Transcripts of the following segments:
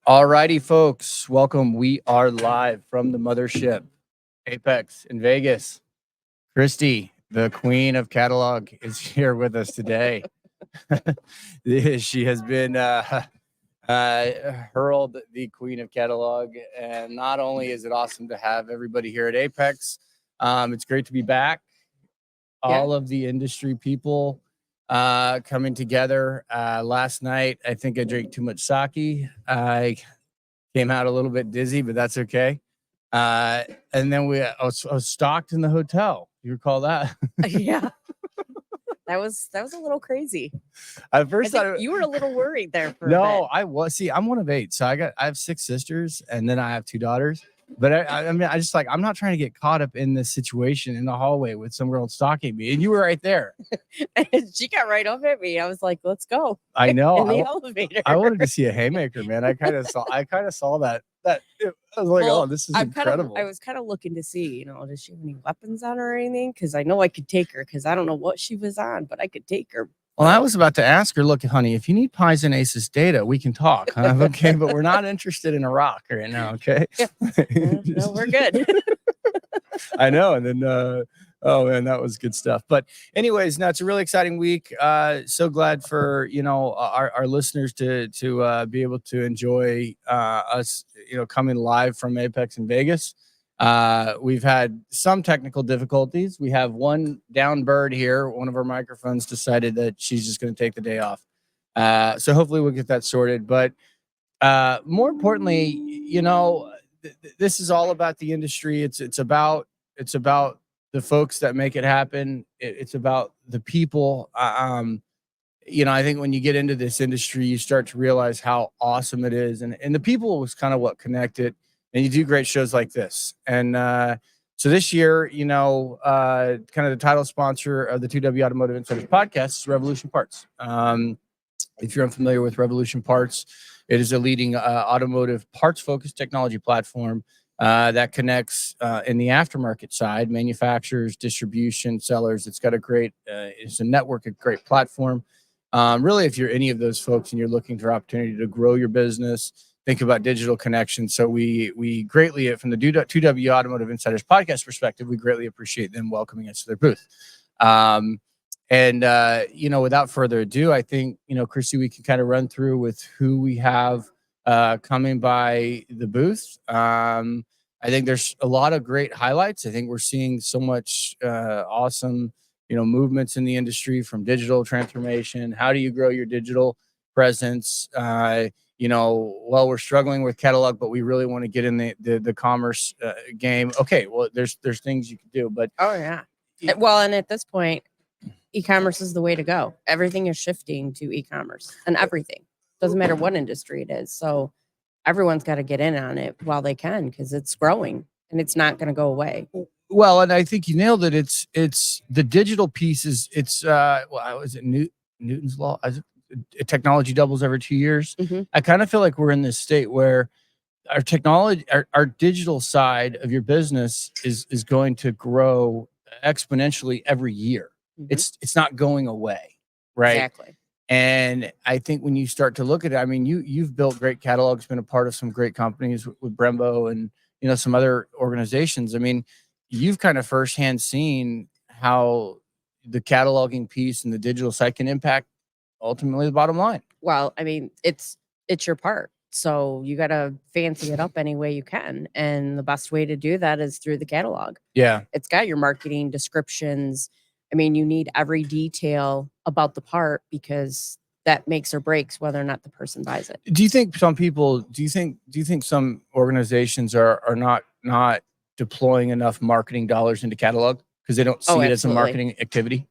All righty, folks. Welcome. We are live from the mothership, AAPEX in Vegas. Christy, the queen of catalog, is here with us today. She has been hurled the queen of catalog. And not only is it awesome to have everybody here at AAPEX, it's great to be back. All of the industry people coming together. Last night, I think I drank too much sake. I came out a little bit dizzy, but that's okay. And then I was stalked in the hotel. You recall that? Yeah. That was a little crazy. At first, you were a little worried there for a no, bit. I was. See, I'm one of 8, so I have 6 sisters, and then I have 2 daughters. But I mean, I just I'm not trying to get caught up in this situation in the hallway with some girl stalking me, and you were right there. She got right up at me. I was like, "Let's go." I know. In the elevator. I wanted to see a haymaker, man. I kind of saw that. I was like, Well, oh, this is incredible. I was kind of looking to see, does she have any weapons on her or anything? Because I know I could take her. Because I don't know what she was on, but I could take her. Well, I was about to ask her, look, honey, if you need Pies and Aces data, we can talk. Huh? Okay, but we're not interested in a rock right now, okay? Yeah. No, we're good. I know. And then, oh, man, that was good stuff. But anyways, no, it's a really exciting week. So glad for, our listeners to be able to enjoy us, coming live from AAPEX in Vegas. We've had some technical difficulties. We have one down bird here. One of our microphones decided that she's just going to take the day off. So hopefully we'll get that sorted. But more importantly, this is all about the industry. It's about the folks that make it happen. It's about the people. I think when you get into this industry, you start to realize how awesome it is. And the people was kind of what connected. And you do great shows like this. And so this year, kind of the title sponsor of the 2W Automotive Insiders podcast is Revolution Parts. If you're unfamiliar with Revolution Parts, it is a leading automotive parts-focused technology platform that connects in the aftermarket side, manufacturers, distribution, sellers. It's got it's a network, a great platform. Really, if you're any of those folks and you're looking for opportunity to grow your business, think about digital connections. So we greatly, from the 2W Automotive Insiders podcast perspective, we greatly appreciate them welcoming us to their booth. Without further ado, I think, Christy, we can kind of run through with who we have coming by the booth. I think there's a lot of great highlights. I think we're seeing so much awesome, movements in the industry, from digital transformation. How do you grow your digital presence? We're struggling with catalog, but we really want to get in the commerce game. Okay, well, there's things you can do, but oh yeah. Well, and at this point, e-commerce is the way to go. Everything is shifting to e-commerce, and everything. Doesn't matter what industry it is. So everyone's got to get in on it while they can, because it's growing and it's not going to go away. Well, and I think you nailed it. It's the digital piece is is it Newton's law? Technology doubles every 2 years. Mm-hmm. I kind of feel like we're in this state where our technology, our digital side of your business is going to grow exponentially every year. Mm-hmm. It's not going away, right? Exactly. And I think when you start to look at it, I mean, you've built great catalogs, been a part of some great companies with Brembo and some other organizations. I mean, you've kind of firsthand seen how the cataloging piece and the digital side can impact ultimately the bottom line. Well, I mean, it's your part. So you got to fancy it up any way you can. And the best way to do that is through the catalog. Yeah. It's got your marketing descriptions. I mean, you need every detail about the part, because that makes or breaks whether or not the person buys it. Do you think some people, do you think some organizations are not deploying enough marketing dollars into catalog because they don't see it as a marketing activity?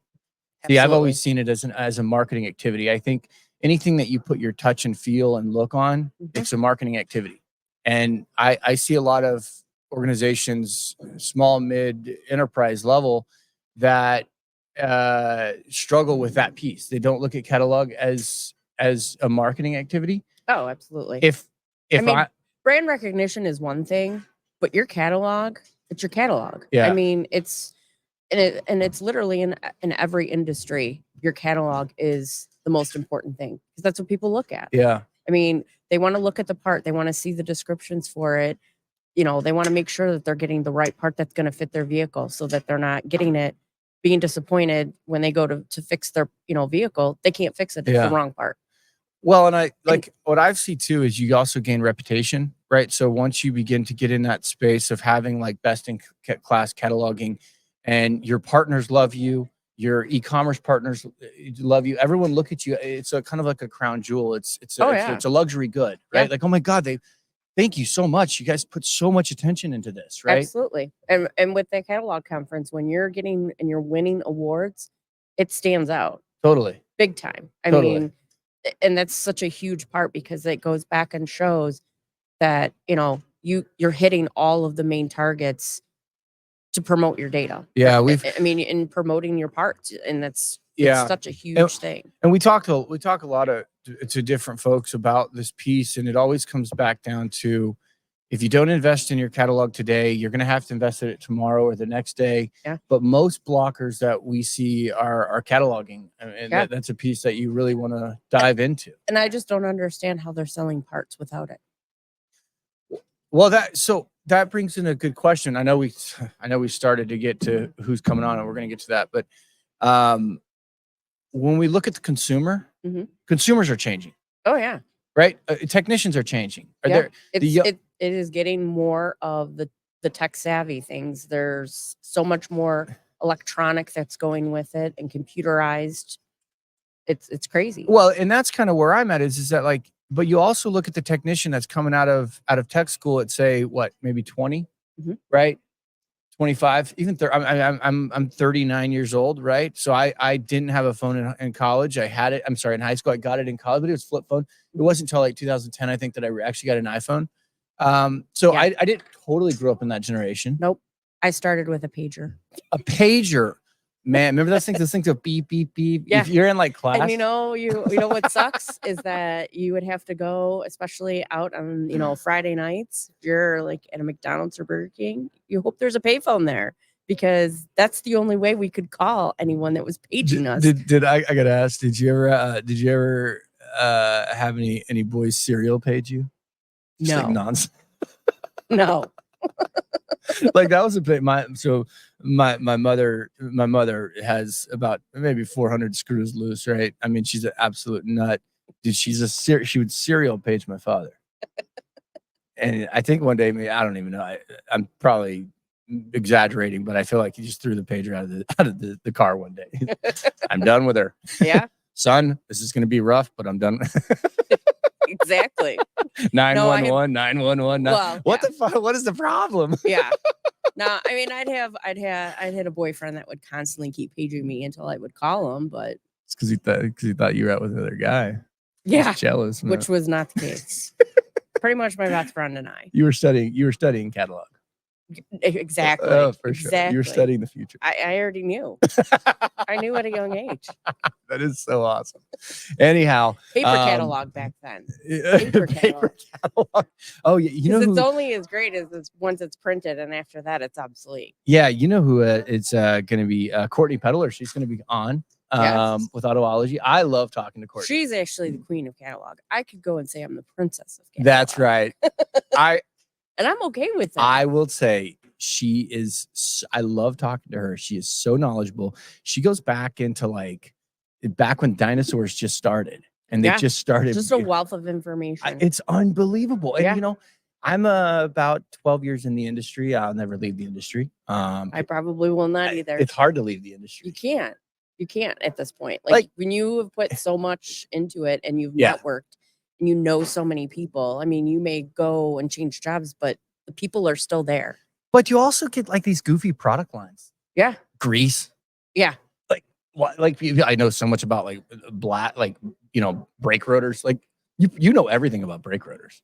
See, I've always seen it as a marketing activity. I think anything that you put your touch and feel and look on, it's a marketing activity. And I see a lot of organizations, small, mid, enterprise level, that struggle with that piece. They don't look at catalog as a marketing activity. Oh, absolutely. Brand recognition is one thing, but your catalog, it's your catalog. Yeah. I mean, it's literally in every industry, your catalog is the most important thing, because that's what people look at. Yeah. I mean, They want to look at the part. They want to see the descriptions for it. You know, they want to make sure that they're getting the right part that's going to fit their vehicle, so that they're not getting it, being disappointed when they go to fix their, you know, vehicle. They can't fix it. It's the wrong part. Well, and I like what I've seen too is you also gain reputation, right? So once you begin to get in that space of having like best in class cataloging, and your partners love you, your e-commerce partners love you, everyone look at you. It's a kind of like a crown jewel. It's a luxury good, right? Yeah. Like, oh my God, thank you so much. You guys put so much attention into this, right? Absolutely. And with the catalog conference, when you're getting and you're winning awards, it stands out. Totally. Big time. I mean, and that's such a huge part, because it goes back and shows that, you know, you're hitting all of the main targets to promote your data. Yeah, I mean, in promoting your parts, and it's such a huge thing. And we talk a lot to different folks about this piece, and it always comes back down to, if you don't invest in your catalog today, you're going to have to invest in it tomorrow or the next day. Yeah. But most blockers that we see are cataloging, and that's a piece that you really want to dive into. And I just don't understand how they're selling parts without it. Well, that brings in a good question. I know we started to get to who's coming on, and we're going to get to that. But when we look at the consumer, consumers are changing. Oh yeah. Right. Technicians are changing. It is getting more of the tech savvy things. There's so much more electronic that's going with it, and computerized. It's crazy. Well, and that's kind of where I'm at is that, like, but you also look at the technician that's coming out of tech school at, say, what, maybe 20, right? 25, even 30. I'm 39 years old, right? So I didn't have a phone in college. I had it. I'm sorry, in high school. I got it in college, but it was flip phone. It wasn't until like 2010, I think, that I actually got an iPhone. I didn't totally grow up in that generation. Nope. I started with a pager. A pager, man. Remember those things? Those things go beep, beep, beep. Yeah. If you're in like class, and you know what sucks is that you would have to go, especially out on Friday nights. If you're like at a McDonald's or Burger King, you hope there's a payphone there, because that's the only way we could call anyone that was paging us. I gotta ask? Did you ever have any boys cereal page you? Just no. Like nonsense. No. Like that was a bit. My mother has about maybe 400 screws loose, right? I mean, she's an absolute nut. Dude, she would serial page my father. And I think one day, I don't even know. I'm probably exaggerating, but I feel like he just threw the pager out of the car one day. I'm done with her. Yeah. Son, this is going to be rough, but I'm done. Exactly. 911, 911. Well, what the fuck? What is the problem? Yeah. No, I mean, I'd had a boyfriend that would constantly keep paging me until I would call him, but it's because he thought you were out with another guy. Yeah. He's jealous, man. Which was not the case. Pretty much my best friend and I. You were studying catalog. Exactly. Oh, for sure. Exactly. You're studying the future. I already knew. I knew at a young age. That is so awesome. Anyhow, paper catalog back then. Paper catalog. Oh, yeah. It's only as great as once it's printed, and after that, it's obsolete. Yeah, you know who it's going to be? Courtney Peddler. She's going to be on with Autoology. I love talking to Courtney. She's actually the queen of catalog. I could go and say I'm the princess of catalog. That's right. And I'm okay with that. I will say she is. I love talking to her. She is so knowledgeable. She goes back into back when dinosaurs just started, and they just started. Just a wealth of information. It's unbelievable. And I'm about 12 years in the industry. I'll never leave the industry. I probably will not either. It's hard to leave the industry. You can't at this point. Like when you have put so much into it, and you've networked, and you know so many people. I mean, you may go and change jobs, but the people are still there. But you also get like these goofy product lines. Yeah. Grease. Yeah. I know so much about brake rotors. Like you know everything about brake rotors.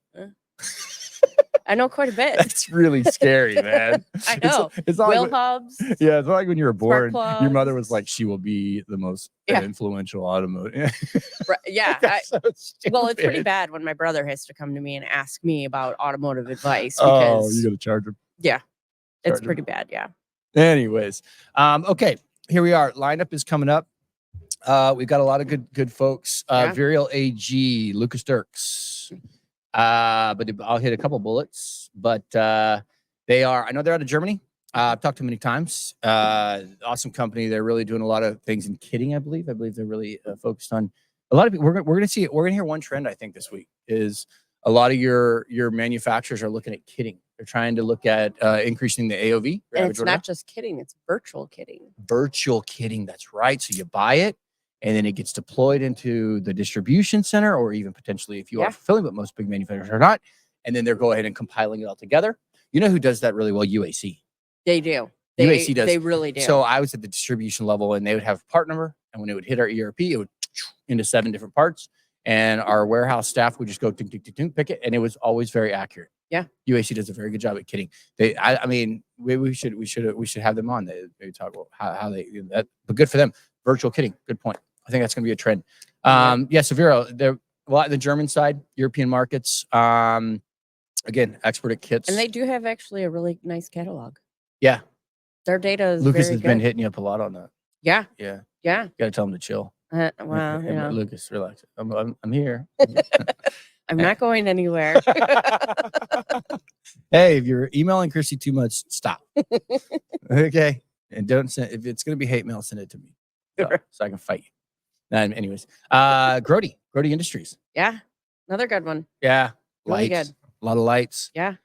I know quite a bit. That's really scary, man. I know. It's Wheel hubs. Yeah, it's like when you were born, your mother was like, she will be the most influential automotive. Yeah. Well, it's pretty bad when my brother has to come to me and ask me about automotive advice. Because, you got to charge him. Yeah. It's pretty bad. Yeah. Anyways. Okay. Here we are. Lineup is coming up. We've got a lot of good folks. Virial AG, Lucas Dirks, But I'll hit a couple bullets. But they are, I know they're out of Germany. I've talked to them many times. Awesome company. They're really doing a lot of things in kitting, I believe. I believe they're really focused on a lot of people. We're going to hear one trend, I think, this week is a lot of your manufacturers are looking at kitting. They're trying to look at increasing the AOV. And it's not just kitting, it's virtual kitting. Virtual kitting, that's right. So you buy it, and then it gets deployed into the distribution center, or even potentially if you are fulfilling, but most big manufacturers are not. And then they're go ahead and compiling it all together. You know who does that really well? UAC. They do. UAC does. They really do. So I was at the distribution level, and they would have a part number, and when it would hit our ERP, it would into 7 different parts, and our warehouse staff would just go ding, ding, ding, ding, pick it, and it was always very accurate. Yeah, UAC does a very good job at kitting. I mean, we should have them on. They talk about how they do that, but good for them. Virtual kitting, good point. I think that's going to be a trend. So Vero, they're a lot on the German side, European markets. Again, expert at kits, and they do have actually a really nice catalog. Yeah, their data is Lucas very has good. been hitting you up a lot on that. Yeah. Yeah. You got to tell him to chill. Well, you know. Lucas, relax. I'm here. I'm not going anywhere. Hey, if you're emailing Christy too much, stop. Okay, and don't send. If it's gonna be hate mail, send it to me so I can fight you. Anyways, Grody Industries. Yeah, another good one. Yeah, really lights, good. A lot of lights. Yeah.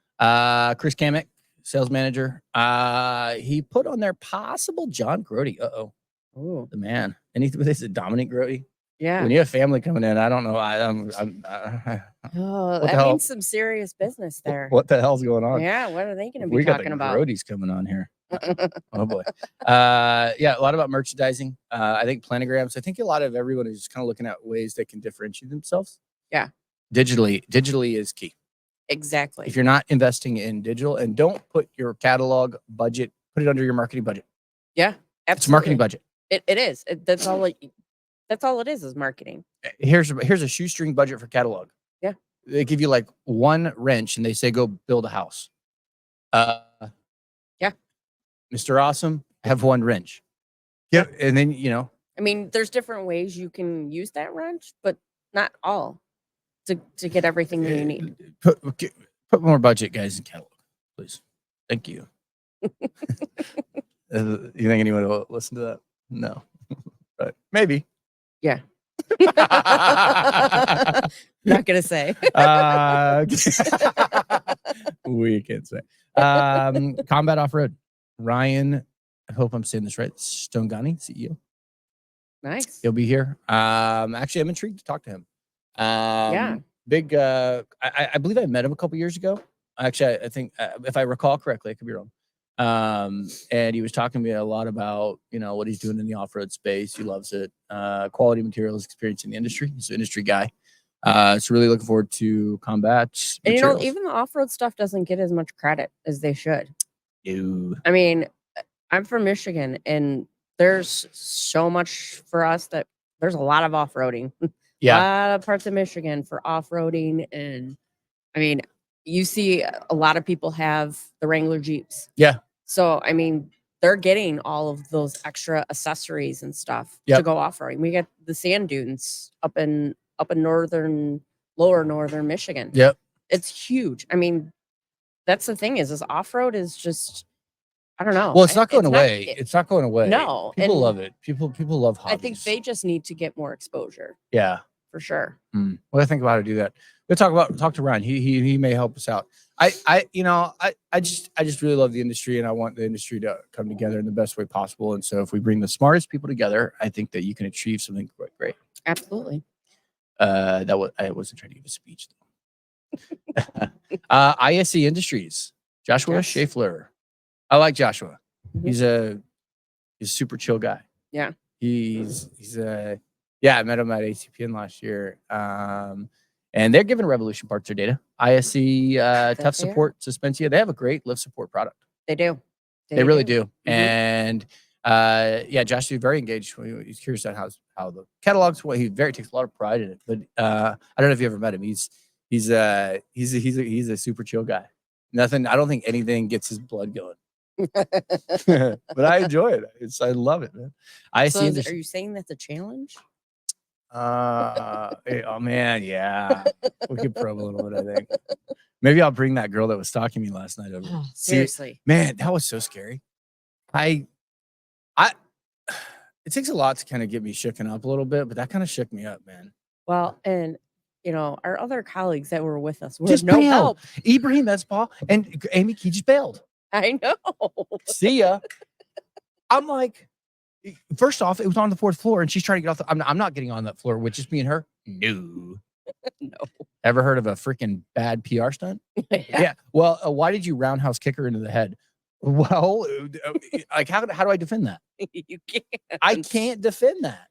Chris Kamek, sales manager. He put on there possible John Grody. Oh, the man. And this is Dominic Grody. Yeah. When you have family coming in, I don't know. That means some serious business there. What the hell's going on? Yeah, what are they going to be talking about? Grody's coming on here. Oh boy. A lot about merchandising. I think planograms. I think a lot of everyone is just kind of looking at ways they can differentiate themselves. Yeah. Digitally is key. Exactly. If you're not investing in digital, and don't put your catalog budget, put it under your marketing budget. Yeah, absolutely. It's a marketing budget. It is. That's all it is marketing. Here's a shoestring budget for catalog. Yeah. They give you like one wrench and they say, go build a house. Yeah. Mr. Awesome, have one wrench. Yeah. And then, I mean, there's different ways you can use that wrench, but not all to get everything that you need. Put more budget, guys, in catalog, please. Thank you. You think anyone will listen to that? No. But maybe. Yeah. Not gonna say. We can't say. Combat Off-Road. Ryan, I hope I'm saying this right. Stongani, CEO. Nice. He'll be here. Actually, I'm intrigued to talk to him. Big. I believe I met him a couple years ago. Actually, I think if I recall correctly, I could be wrong. And he was talking to me a lot about, what he's doing in the off-road space. He loves it. Quality materials, experience in the industry. He's an industry guy. So really looking forward to Combat. And even the off-road stuff doesn't get as much credit as they should. Ew. I mean, I'm from Michigan, and there's so much for us that there's a lot of off-roading. Yeah. A lot of parts of Michigan for off-roading. And I mean, you see a lot of people have the Wrangler Jeeps. Yeah. So, I mean, they're getting all of those extra accessories and stuff to go off-roading. We get the sand dunes up in lower northern Michigan. Yep. It's huge. I mean, that's the thing is off-road is just, I don't know. Well, it's not going away. It's not going away. No. People love it. People love hobbies. I think they just need to get more exposure. Yeah. For sure. Well, I think about how to do that. We'll talk to Ryan. He may help us out. I just really love the industry, and I want the industry to come together in the best way possible. And so if we bring the smartest people together, I think that you can achieve something quite great. Absolutely. I wasn't trying to give a speech though. ISE Industries, Joshua Schaeffler. I like Joshua. Mm-hmm. He's a super chill guy. Yeah. I met him at ACPN last year. And they're giving Revolution Parts their data. ISE Tough Support Suspensia. They have a great lift support product. They do. They really do. Mm-hmm. And Josh is very engaged. He's curious on how the catalog's. He takes a lot of pride in it. But I don't know if you ever met him. He's a super chill guy. I don't think anything gets his blood going. But I enjoy it. I love it, man. Are you saying that's a challenge? Oh man, yeah. We could probe a little bit, I think. Maybe I'll bring that girl that was stalking me last night over. See, Seriously. man, that was so scary. I it takes a lot to kind of get me shooken up a little bit, but that kind of shook me up, man. Well, and our other colleagues that were with us were Just no bailed. help. Ibrahim, that's Paul, and Amy Key just bailed. I know. See ya. I'm like, first off, it was on the 4th floor, and she's trying to get off. I'm not getting on that floor with just me and her. No. No. Ever heard of a freaking bad PR stunt? Yeah. Well, why did you roundhouse kick her into the head? Well, like how do I defend that? You can't. I can't defend that.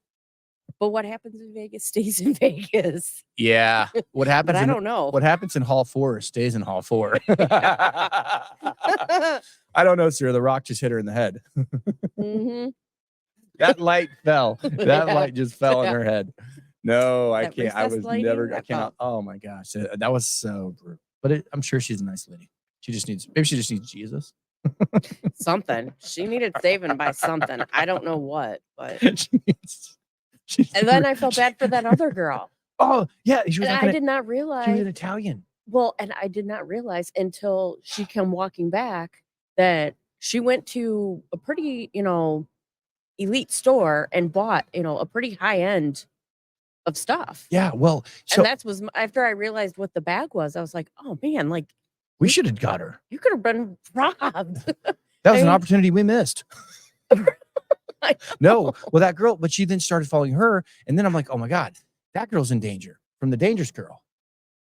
But what happens in Vegas stays in Vegas. Yeah. What happens? But I don't know. What happens in Hall 4 stays in Hall 4. I don't know, sir. The rock just hit her in the head. Mm-hmm. That light fell. That Yeah. light just fell on her head. No, I That can't. I was recessed never. lighting, I cannot. Oh my gosh, that was so brutal. But I'm sure she's a nice lady. She just needs. Maybe she just needs Jesus. Something. She needed saving by something. I don't know what, but. She's And then I felt bad for that other girl. Oh yeah, she was. And I did not She was realize. an Italian. Well, and I did not realize until she came walking back that she went to a pretty, elite store and bought, a pretty high end of stuff. Yeah, well, so And that was after I realized what the bag was. I was like, oh man, like we should have got her. you could have been robbed. That was an opportunity we missed. No, well, that girl, but she then started following her, and then I'm like, oh my god, that girl's in danger from the dangerous girl.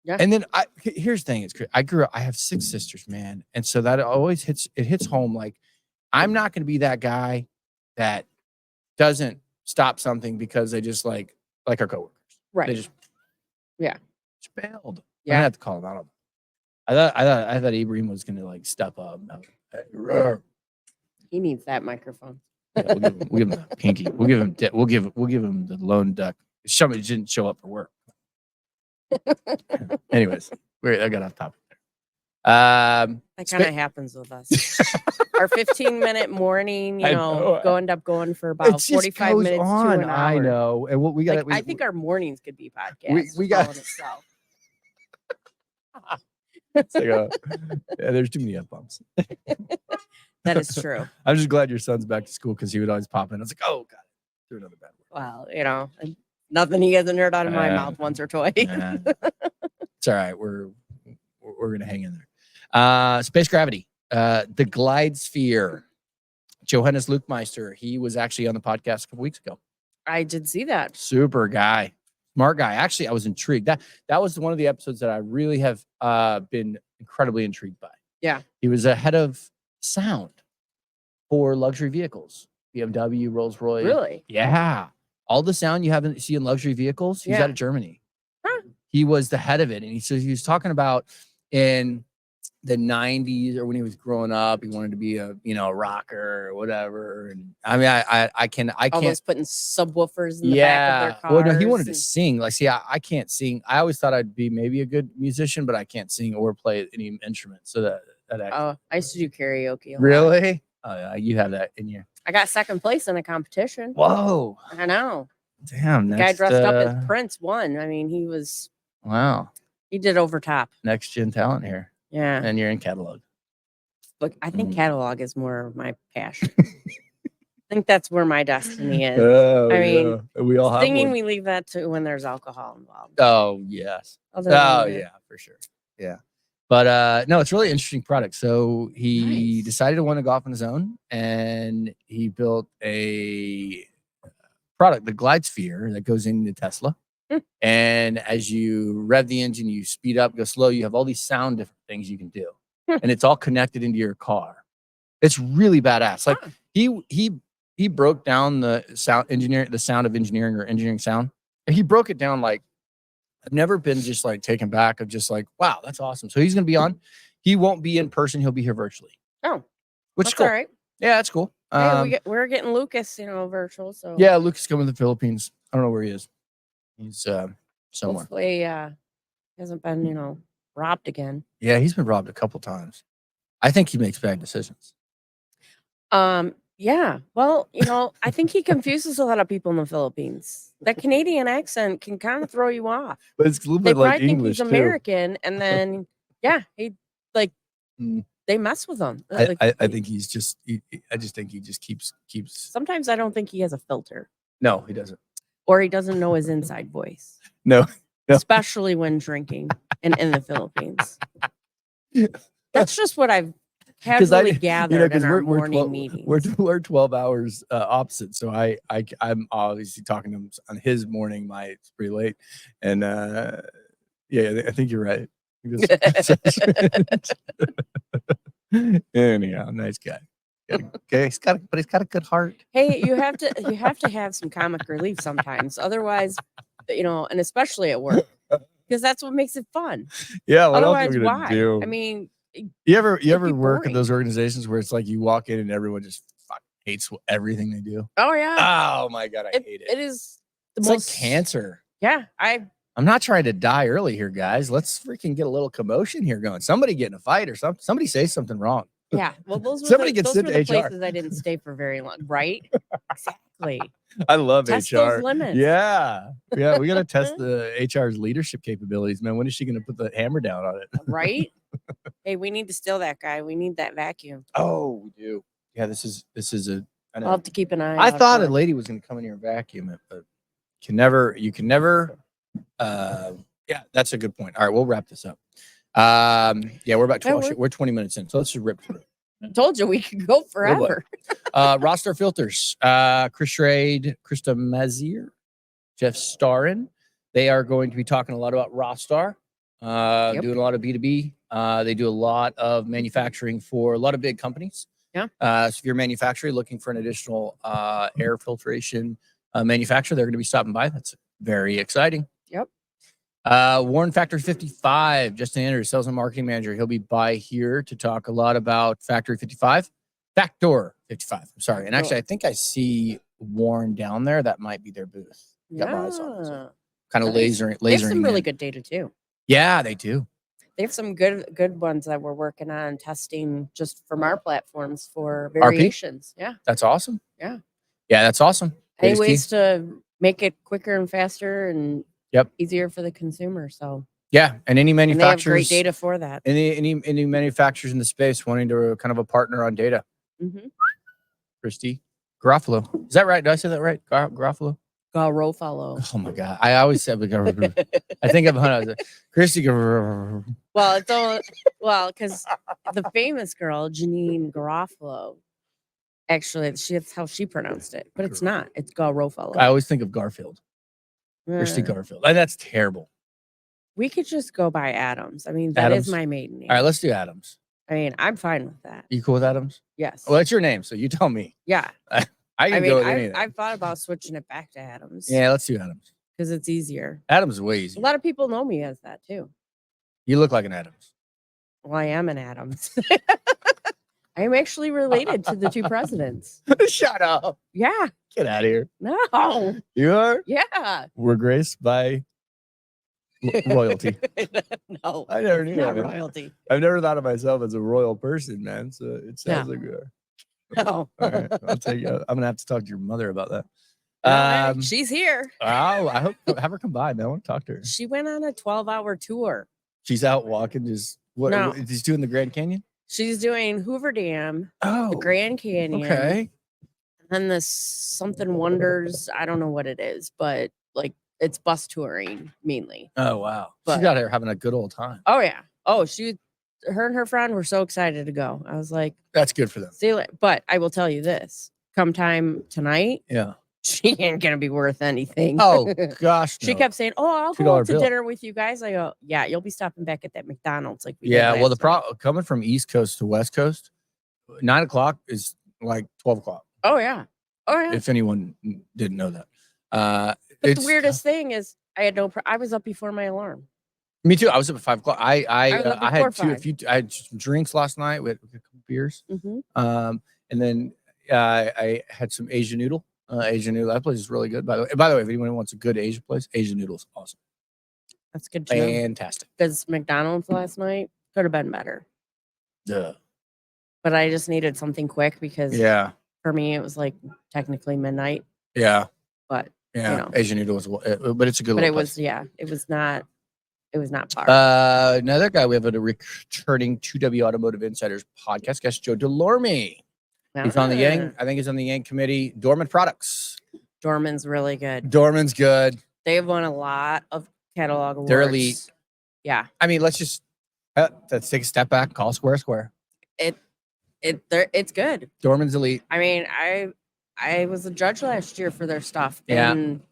Yeah. And then here's the thing: I grew up. I have 6 sisters, man, and so that always hits home. Like, I'm not going to be that guy that doesn't stop something because they just like our coworkers, Right. They just bailed. Yeah. I had to call them out. I thought Ibrahim was going to like step up. He needs that microphone. Yeah, we'll give him the pinky. We'll give him the lone duck. Somebody didn't show up for work. Anyways, I got off topic there. That kind of happens with us. Our 15-minute morning, end up going for about 45 minutes to an hour. I know. And what we got, I think our mornings could be podcasts. We got itself. It's like there's too many F bumps. That is true. I'm just glad your son's back to school because he would always pop in. I was like, oh god, do another bad word. Well, nothing he hasn't heard out of my mouth once or twice. It's all right. We're gonna hang in there. Space gravity, the glide sphere. Johannes Luchmeister, he was actually on the podcast a couple weeks ago. I did see that. Super guy, smart guy. Actually, I was intrigued. That was one of the episodes that I really have been incredibly intrigued by. Yeah, he was a head of sound for luxury vehicles, BMW, Rolls Royce. Really? Yeah, all the sound you haven't seen in luxury vehicles. He's out of Germany. Huh. He was the head of it, and he was talking about in the 90s or when he was growing up, he wanted to be a rocker or whatever. And I mean, I can't almost putting subwoofers in the back of their cars. Well, no, he wanted to sing. Like, see, I can't sing. I always thought I'd be maybe a good musician, but I can't sing or play any instrument. So that I used to do karaoke. Really? Oh yeah, you have that in you. I got second place in a competition. Whoa! I know. Damn. The guy dressed up as Prince won. I mean, he was. Wow. He did over top. Next gen talent here. Yeah. And you're in catalog. Look, I think catalog is more of my passion. I think that's where my destiny is. I mean, we all have singing. one. We leave that to when there's alcohol involved. Oh yes. Yeah, for sure. Yeah. But no, it's a really interesting product. So he decided to want to go off on his own, and he built a product, the Glide Sphere, that goes into Tesla. And as you rev the engine, you speed up, go slow, you have all these different things you can do. And it's all connected into your car. It's really badass. Like he broke down the sound of engineering or engineering sound. And he broke it down like I've never been just like taken back of just like, wow, that's awesome. So he's gonna be on. He won't be in person, he'll be here virtually. Oh, which is cool. All right. Yeah, that's cool. Hey, we're getting Lucas, virtual. So yeah, Lucas coming to the Philippines. I don't know where he is. He's somewhere. Hopefully, hasn't been, robbed again. Yeah, he's been robbed a couple times. I think he makes bad decisions. Yeah. Well, I think he confuses a lot of people in the Philippines. That Canadian accent can kind of throw you off. But it's a little They bit like probably think English he's too. American, and then he like Mm. they mess with him. I think he's just. I just think he just keeps. Sometimes I don't think he has a filter, No, he doesn't. or he doesn't know his inside voice, No. especially when drinking in the Philippines. That's just what I've casually gathered in our morning meetings. We're 12 hours opposite, so I'm obviously talking to him on his morning. It's pretty late, and yeah, I think you're right. Anyhow, nice guy. Okay, he's got a good heart. Hey, you have to have some comic relief sometimes, otherwise, and especially at work, because that's what makes it fun. Yeah, what otherwise, else are we gonna why? do? I mean, you ever work boring. at those organizations where it's like you walk in and everyone just hates everything they do? Oh yeah. Oh my god, I hate it. It is it's like cancer. Yeah, I'm not trying to die early here, guys. Let's freaking get a little commotion here going. Somebody get in a fight or something. Somebody say something wrong. Yeah, well, those were Somebody the gets sent to HR. places I didn't stay for very long, right? Exactly. I love Test HR. those limits. Yeah, we gotta test the HR's leadership capabilities, man. When is she gonna put the hammer down on it? Right? Hey, we need to steal that guy. We need that vacuum. Oh, we do. Yeah, this is a. I know. I'll have to keep an eye. I thought a lady was gonna come in here and vacuum it, but you can never. Yeah, that's a good point. All right, we'll wrap this up. Yeah, we're about 12. We're 20 minutes in, so let's just rip through. I told you we could go forever. Roster Filters, Chris Schrade, Krista Mazier, Jeff Starin. They are going to be talking a lot about Rostar, doing a lot of B2B. They do a lot of manufacturing for a lot of big companies. Yeah. So if you're a manufacturer looking for an additional air filtration manufacturer, they're going to be stopping by. That's very exciting. Yep. Warren Factory 55, Justin Andrews, sales and marketing manager. He'll be by here to talk a lot about Factory 55. Factor 55. I'm sorry. And actually, I think I see Warren down there. That might be their booth. Got my eyes on it, so kind of lasering. They have some really good data too. Yeah, they do. They have some good ones that we're working on testing just from our platforms for variations. RP? Yeah. That's awesome. Yeah. Yeah, that's awesome. Any ways to make it quicker and faster and easier for the consumer. So yeah, and any manufacturers, and they have great data for that. Any manufacturers in the space wanting to kind of a partner on data. Mm-hmm. Christy Garofalo, is that right? Did I say that right? Garofalo. Garofalo. Oh my god, I always said I think of Christy Garofalo. Well, it's all because the famous girl Janine Garofalo. Actually, that's how she pronounced it, but it's not. It's Garofalo. I always think of Garfield. Christy Garfield. That's terrible. We could just go by Adams. I mean, that is my maiden name. All right, let's do Adams. I mean, I'm fine with that. You cool with Adams? Yes. Well, it's your name, so you tell me. Yeah. I can go with anything. I've thought about switching it back to Adams. Yeah, let's do Adams. Because it's easier. Adams is way easier. A lot of people know me as that too. You look like an Adams. Well, I am an Adams. I am actually related to the two presidents. Shut up. Yeah. Get out of here. No. You are? Yeah. We're graced by royalty. No. I never knew that. Royalty. I've never thought of myself as a royal person, man. So it sounds like we are. No. All right. I'll take you. I'm going to have to talk to your mother about that. She's here. Oh, I hope have her come by, man. I want to talk to her. She went on a 12-hour tour. She's out walking. What she's doing the Grand Canyon? She's doing Hoover Dam, the Grand Canyon. Okay. And this something wonders. I don't know what it is, but like it's bus touring mainly. Oh wow. She's out here having a good old time. Oh yeah. Oh, her and her friend were so excited to go. I was like, that's good for them. See you later. But I will tell you this: come time tonight, she ain't gonna be worth anything. Oh gosh. She kept saying, "Oh, I'll go out to dinner with you guys." I go, "Yeah, you'll be stopping back at that McDonald's like we did last well, the problem coming from East Coast to West Coast, 9 o'clock is like 12 o'clock. Oh yeah. If anyone didn't know that. But the weirdest thing is, I had I was up before my alarm. Me too. I was up at 5 o'clock. I had I had some drinks last night with a couple beers. Mm-hmm. And then I had some Asian noodle. Asian noodle. That place is really good. By the way, if anyone wants a good Asian place, Asian noodle is awesome. That's good. Fantastic. Because McDonald's last night could have been better. Duh. But I just needed something quick because for me, it was like technically midnight, Yeah. but Yeah. you know. Asian Noodle was, but it's a good but little it was, place. it was not far. Another guy we have at a returning 2W Automotive Insiders podcast guest, Joe Delorme. He's on the Yang. I think he's on the Yang committee. Dorman Products. Dorman's really good. Dorman's good. They've won a lot of catalog awards. They're elite. Yeah. I mean, let's take a step back. Call square. It's good. Dorman's elite. I mean, I was a judge last year for their stuff. Yeah. And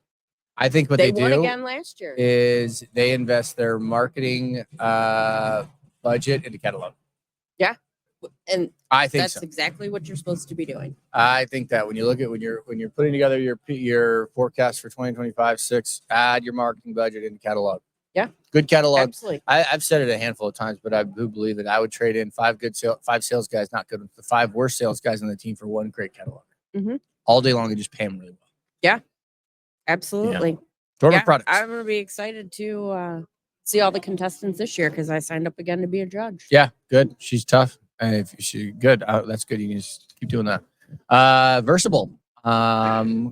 I think what they won do again last year is they invest their marketing budget into catalog. Yeah. And I think that's exactly what you're supposed to be doing. I think that when you look at when you're putting together your forecast for 2025-6, add your marketing budget into catalog. Yeah. Good catalog. Absolutely. I've said it a handful of times, but I do believe that I would trade in five sales guys, not good, the 5 worst sales guys on the team for one great catalog. Mm-hmm. All day long and just pay them really well. Yeah. Absolutely. Yeah. Dorman Products. I'm going to be excited to see all the contestants this year because I signed up again to be a judge. Yeah, good. She's tough. If she good, that's good. You can just keep doing that. Versable,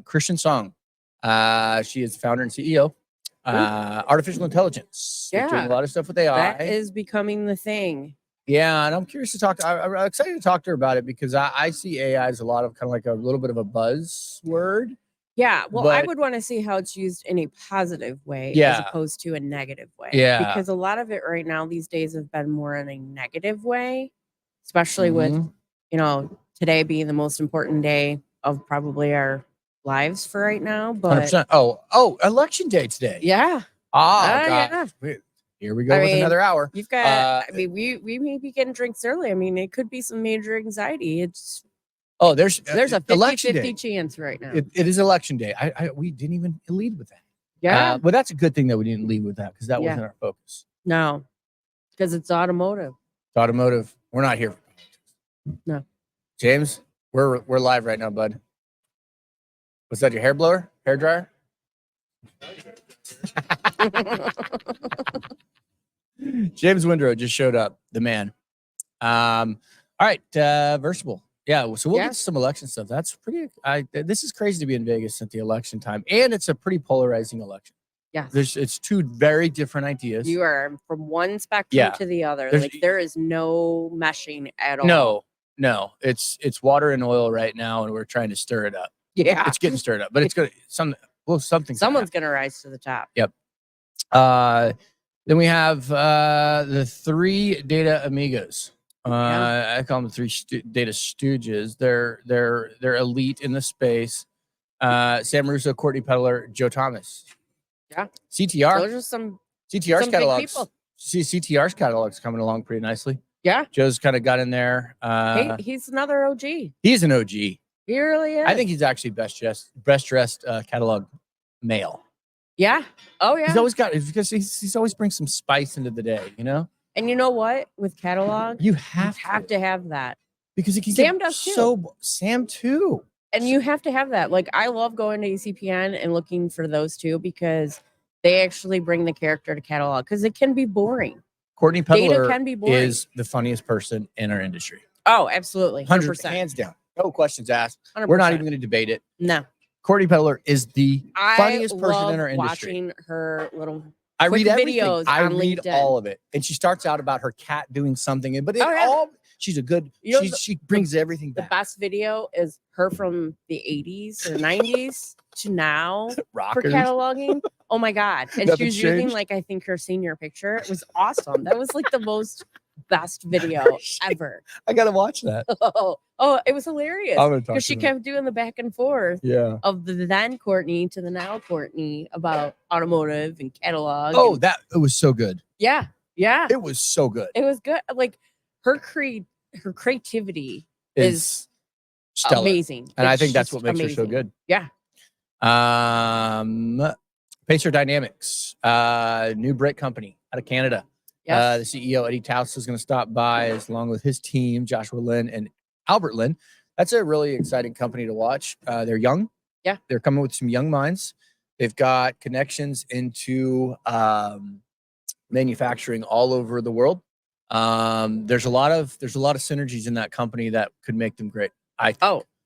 Christian Song. She is the founder and CEO. Artificial intelligence. Yeah. Doing a lot of stuff with AI. That is becoming the thing. Yeah, and I'm curious to talk. I'm excited to talk to her about it because I see AI as a lot of kind of like a little bit of a buzzword. Yeah, well, I would want to see how it's used in a positive way as opposed to a negative way. Yeah. Because a lot of it right now these days have been more in a negative way, especially with, today being the most important day of probably our lives for right now. But 100%. Oh, election day today. Yeah. God. Yeah. Here we go with another hour. You've got, we may be getting drinks early. I mean, it could be some major anxiety. There's a 50-50 chance right now. It is election day. We didn't even lead with that. Yeah. But that's a good thing that we didn't lead with that because that wasn't our focus. No, because it's automotive. It's automotive. We're not here. No. James, we're live right now, bud. Was that your hair blower? Hair dryer? James Windrow just showed up, the man. All right, Versable. Yeah, so we'll get to some election stuff. That's pretty. This is crazy to be in Vegas at the election time, and it's a pretty polarizing election. Yes, it's two very different ideas. You are from one spectrum to the other. There is no meshing at all. No, it's water and oil right now, and we're trying to stir it up. Yeah, it's getting stirred up, but it's gonna someone's gonna rise to the top. Yep. Then we have the 3 data amigos. I call them the 3 data stooges. They're elite in the space. Sam Russo, Courtney Peddler, Joe Thomas. Yeah. CTR. Those are some CTR's catalogs. big people. CTR's catalog's coming along pretty nicely. Yeah. Joe's kind of got in there. He's another OG. He's an OG. He really is. I think he's actually best dressed catalog male. Yeah. Oh yeah. He's always got because he's always brings some spice into the day, And you know what? With catalog, you have to have that because it can Sam does too. Sam too. And you have to have that. Like I love going to ECPN and looking for those two because they actually bring the character to catalog because it can be boring. Courtney Peddler can be boring. Is the funniest person in our industry. Oh, absolutely. 100%. Hands down. No questions asked. 100%. We're not even going to debate it. No. Courtney Peddler is the funniest person in our industry. Watching her little I read videos. I on read LinkedIn. all of it. And she starts out about her cat doing something. But she's a good, she brings everything back. The best video is her from the 80s or 90s to now Rockers. For cataloging. Oh my God. And Nothing's she was using changed? I think her senior picture. It was awesome. That was the most best video ever. I got to watch that. Oh, it was hilarious. Because she kept doing the back and forth of the then Courtney to the now Courtney about automotive and catalog. Oh, it was so good. Yeah. Yeah. It was so good. It was good. Like her creativity is stellar. Amazing. And I think that's what makes her so good. Yeah. Pacer Dynamics, new brake company out of Canada. Yes. The CEO, Eddie Taus, is going to stop by along with his team, Joshua Lynn and Albert Lynn. That's a really exciting company to watch. They're young. Yeah. They're coming with some young minds. They've got connections into manufacturing all over the world. There's a lot of synergies in that company that could make them great.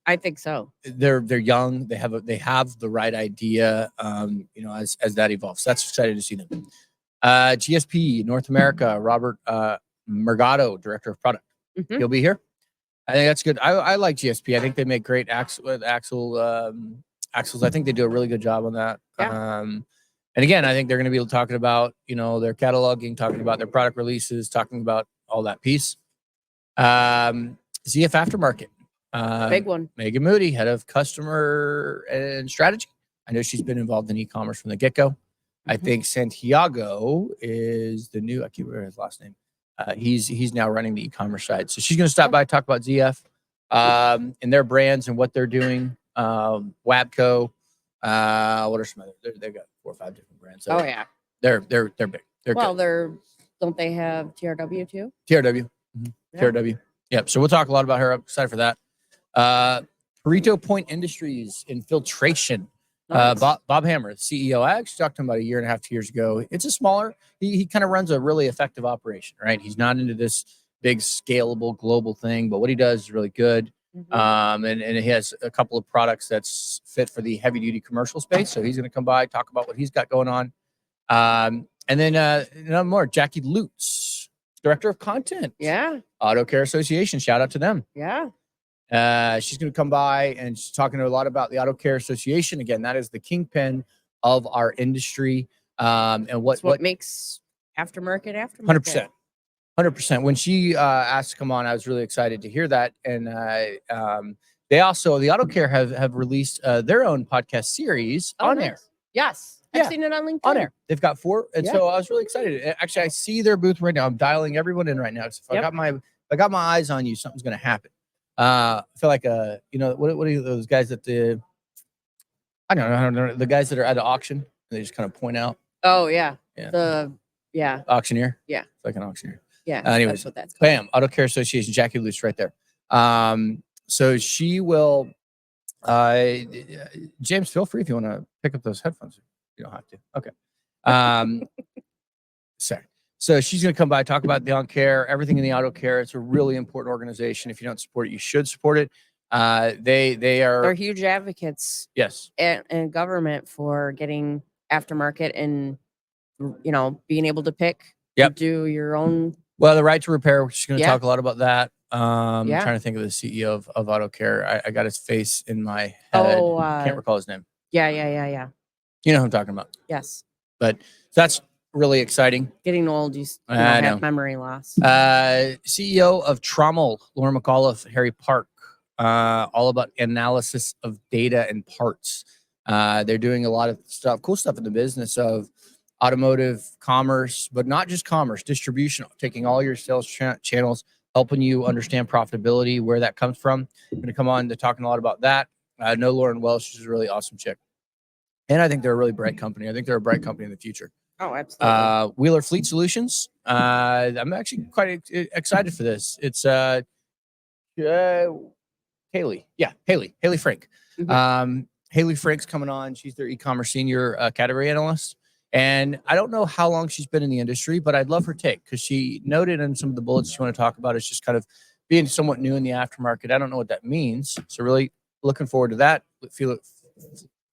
I think so. They're young. They have the right idea. As that evolves, that's excited to see them. GSP North America, Robert Mergado, Director of Product. Mhm. He'll be here. I think that's good. I like GSP. I think they make great axles. I think they do a really good job on that. Yeah. And again, I think they're going to be talking about, their cataloging, talking about their product releases, talking about all that piece. ZF Aftermarket. Big one. Megan Moody, head of customer and strategy. I know she's been involved in e-commerce from the get-go. I think Santiago is the new, I can't remember his last name. He's now running the e-commerce side. So she's going to stop by, talk about ZF and their brands and what they're doing. Wabco. What are some other? They've got 4 or 5 different brands. So yeah. They're big. They're good. Don't they have TRW too? TRW. Yeah. TRW. Yep. So we'll talk a lot about her. I'm excited for that. Pareto Point Industries in filtration. Nice. Bob Hammer, the CEO. I actually talked to him about 1.5 years, 2 years ago. It's a smaller, he kind of runs a really effective operation, right? He's not into this big scalable global thing, but what he does is really good. And he has a couple of products that's fit for the heavy duty commercial space. So he's going to come by, talk about what he's got going on. And then more, Jackie Lutz, Director of Content. Yeah. AutoCare Association. Shout out to them. Yeah. She's going to come by and she's talking a lot about the AutoCare Association. Again, that is the kingpin of our industry. And what makes aftermarket. 100%. When she asked to come on, I was really excited to hear that. And they also, the AutoCare have released their own podcast series on air. Yes. I've seen it on LinkedIn. On air. They've got 4. And so I was really excited. Actually, I see their booth right now. I'm dialing everyone in right now. So if I got my eyes on you, something's going to happen. I feel like what are those guys at the I don't know the guys that are at the auction and they just kind of point out. Oh yeah. Auctioneer. Yeah. It's like an auctioneer. Yeah. Anyways, that's what that's bam, called. AutoCare Association, Jackie Luce right there. So she will James, feel free if you want to pick up those headphones. You don't have to. Okay. Sorry. So she's going to come by, talk about the AutoCare, everything in the AutoCare. It's a really important organization. If you don't support it, you should support it. They're huge advocates. Yes. And government for getting aftermarket and being able to pick. Yep. Do your own. Well, the right to repair. She's going to talk a lot about that. I'm trying to think of the CEO of AutoCare. I got his face in my head. Can't recall his name. Yeah. You know who I'm talking about. Yes. But that's really exciting. Getting old, you have memory loss. CEO of Trommel, Laura McAuliffe, Harry Park, all about analysis of data and parts. They're doing a lot of cool stuff in the business of automotive commerce, but not just commerce, distribution, taking all your sales channels, helping you understand profitability, where that comes from. I'm going to come on to talking a lot about that. I know Lauren Welsh. She's a really awesome chick. And I think they're a really bright company. I think they're a bright company in the future. Oh, absolutely. Wheeler Fleet Solutions. I'm actually quite excited for this. It's Haley. Yeah, Haley Frank. Haley Frank's coming on. She's their e-commerce senior category analyst. And I don't know how long she's been in the industry, but I'd love her take because she noted in some of the bullets she want to talk about is just kind of being somewhat new in the aftermarket. I don't know what that means. So really looking forward to that.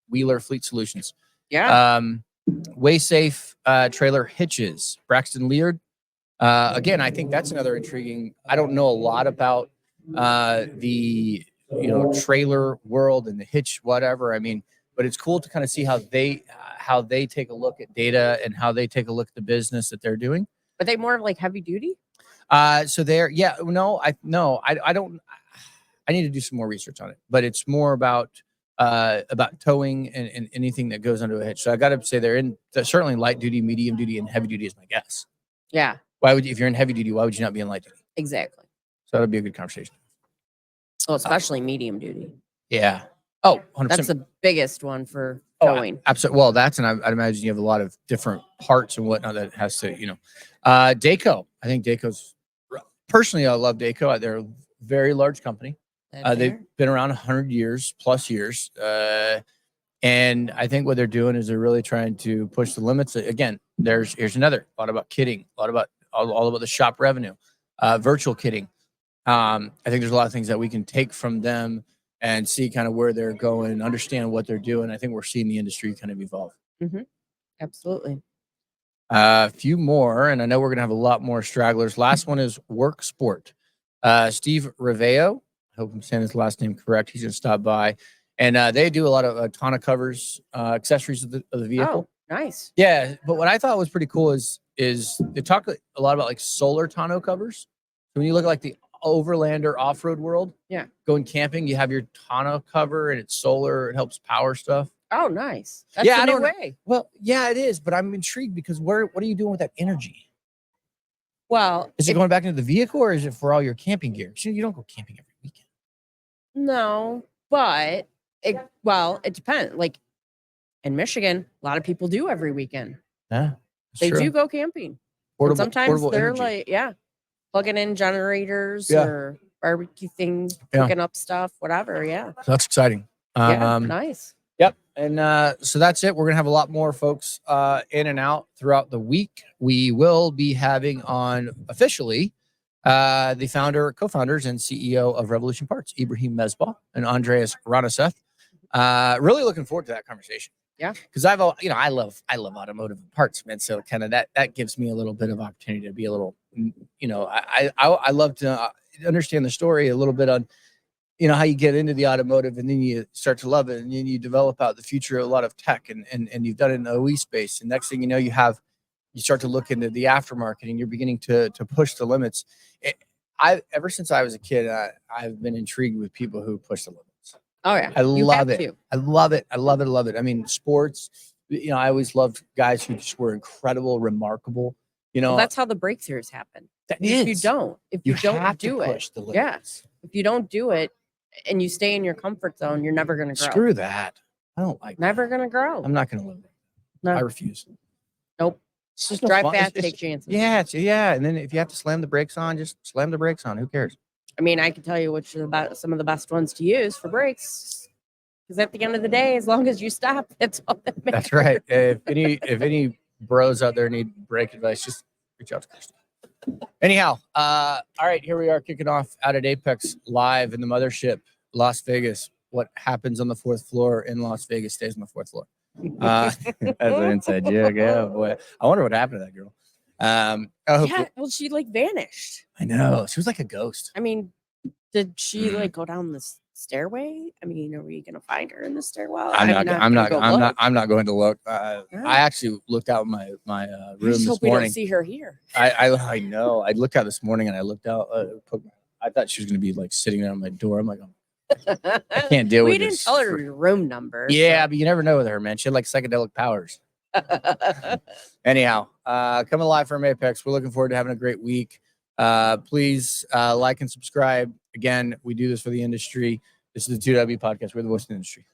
Wheeler Fleet Solutions. Yeah. WaySafe trailer hitches. Braxton Leard. Again, I think that's another intriguing. I don't know a lot about the trailer world and the hitch, whatever. I mean, but it's cool to kind of see how they take a look at data and how they take a look at the business that they're doing. Are they more of like heavy duty? So they're I don't. I need to do some more research on it, but it's more about towing and anything that goes under a hitch. So I got to say they're certainly light duty, medium duty, and heavy duty is my guess. Yeah. If you're in heavy duty, why would you not be in light duty? Exactly. So that'd be a good conversation. Well, especially medium duty. Yeah. Oh, 100%. That's the biggest one for towing. Absolutely. Well, I'd imagine you have a lot of different parts and whatnot that has to, Dayco. I think Dayco's, personally, I love Dayco. They're a very large company. They've been around 100 years, plus years. And I think what they're doing is they're really trying to push the limits. Again, here's another, a lot about kitting, a lot about all about the shop revenue, virtual kitting. I think there's a lot of things that we can take from them and see kind of where they're going and understand what they're doing. I think we're seeing the industry kind of evolve. Mm-hmm. Absolutely. A few more, and I know we're going to have a lot more stragglers. Last one is Work Sport. Steve Riveo, I hope I'm saying his last name correct. He's going to stop by. And they do a ton of covers, accessories of the vehicle. Oh, nice. Yeah, but what I thought was pretty cool is they talk a lot about like solar tonneau covers. So when you look at like the overland or off-road world, going camping, you have your tonneau cover and it's solar. It helps power stuff. Oh, nice. That's a new way. Well, yeah, it is, but I'm intrigued because what are you doing with that energy? Well, is it going back into the vehicle or is it for all your camping gear? You don't go camping every weekend. No, but it depends. Like in Michigan, a lot of people do every weekend. Yeah, they do go camping. And sometimes they're energy. Plugging in generators or barbecue things, cooking up stuff, whatever. Yeah, so that's exciting. Nice. Yep. And so that's it. We're going to have a lot more folks in and out throughout the week. We will be having on officially the co-founders and CEO of Revolution Parts, Ibrahim Mesbah and Andreas Ranaseth. Really looking forward to that conversation. Yeah. Because I love automotive parts, man. So kind of that gives me a little bit of opportunity to be a little, I love to understand the story a little bit on, how you get into the automotive and then you start to love it and then you develop out the future of a lot of tech and you've done it in the OE space. And next thing you know, you start to look into the aftermarket and you're beginning to push the limits. Ever since I was a kid, I've been intrigued with people who push the limits. Oh yeah. I love it. I love it. I love it. I love it. I mean, sports, I always loved guys who just were incredible, remarkable. Well, that's how the breakthroughs happen. If you don't do it, if you don't do it and you stay in your comfort zone, you're never going to grow. Screw that. I don't like never going to grow. I'm not going to live there. No. I refuse. Nope. Just drive fast, take chances. Yeah. And then if you have to slam the brakes on, just slam the brakes on. Who cares? I mean, I can tell you which are some of the best ones to use for brakes. Because at the end of the day, as long as you stop, that's all that matters. That's right. If any bros out there need brake advice, just reach out to Kristen. Anyhow, all right, here we are kicking off out at AAPEX live in the mothership, Las Vegas. What happens on the fourth floor in Las Vegas stays on the fourth floor. As an inside joke. Yeah, boy. I wonder what happened to that girl. Well, she vanished. I know. She was like a ghost. I mean, did she go down the stairway? I mean, are we gonna find her in the stairwell? I'm not going to look. I actually looked out my room this morning. We don't see her here. I know. I looked out this morning and I looked out. I thought she was gonna be sitting there on my door. I'm like, I can't deal with this. We didn't tell her your room number. Yeah, but you never know with her, man. She had psychedelic powers. Anyhow, coming live from AAPEX. We're looking forward to having a great week. Please like and subscribe. Again, we do this for the industry. This is the 2W podcast. We're the voice of the industry.